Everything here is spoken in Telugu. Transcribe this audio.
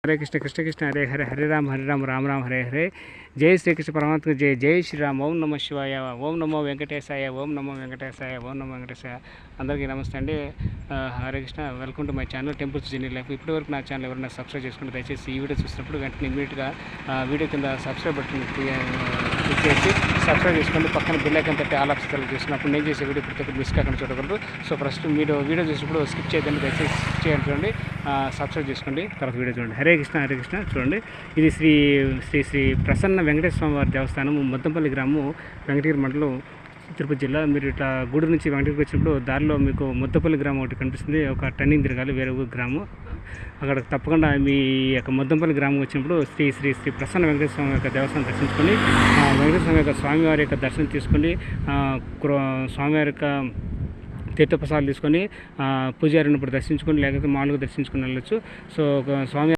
హరే కృష్ణ కృష్ణ కృష్ణ హరే హరే హరే రామ రామ రామ హరే హరే. జై శ్రీకృష్ణ పరమాత్మ జై జై శ్రీరామ్. ఓం నమో శివాయ, ఓం నమో వెంకటేశాయ, ఓం నమో వెంకటేశాయ, ఓం నమో వెంకటేశాయ. అందరికీ నమస్తే అండి. Hare Krishna. Welcome to my channel temples journey life. ఇప్పటివరకు నా ఛానల్ ఎవరైనా సబ్స్క్రైబ్ చేసుకుంటే దయచేసి ఈ వీడియో చూసినప్పుడు వెంటనే ఇమీడియట్గా వీడియో కింద సబ్స్క్రైబ్ బటన్ క్లిక్ చేసి సబ్స్క్రైబ్ చేసుకోండి. పక్కన బెల్ ఐకాన్ తట్టి ఆల్ ఆప్షన్స్ చూసినప్పుడు నేను చేసే వీడియో ప్రతి ఒక్కరు మిస్ కాకుండా చూడగలరు. సో ఫస్ట్ మీరు వీడియో చూసినప్పుడు స్కిప్ చేయదండి, దయచేసి స్కిప్ చేయాలి. చూడండి, సబ్స్క్రైబ్ చేసుకోండి, తర్వాత వీడియో చూడండి. హరే కృష్ణ హరే కృష్ణ. చూడండి, ఇది శ్రీ శ్రీ శ్రీ ప్రసన్న వెంకటేశ్వర స్వామి వారి దేవస్థానం, మొత్తంపల్లి గ్రామం, వెంకటగిరి మండలం, తిరుపతి జిల్లా. మీరు ఇట్లా గూడూరు నుంచి వెంకటగిరికి వచ్చినప్పుడు దారిలో మీకు ముద్దపల్లి గ్రామం ఒకటి కనిపిస్తుంది. ఒక టర్నింగ్ తిరగాలి, వేరే ఊరు గ్రామం. అక్కడ తప్పకుండా మీ యొక్క ముద్దంపల్లి గ్రామం వచ్చినప్పుడు శ్రీ శ్రీ శ్రీ ప్రసన్న వెంకటేశ్వర స్వామి యొక్క దేవస్థానం దర్శించుకొని వెంకటేశ్వర స్వామి యొక్క స్వామివారి యొక్క దర్శనం తీసుకొని స్వామివారి యొక్క తీర్థప్రసాదాలు తీసుకొని పూజారిని ఇప్పుడు దర్శించుకొని లేకపోతే మామూలుగా దర్శించుకొని వెళ్ళొచ్చు. సో స్వామి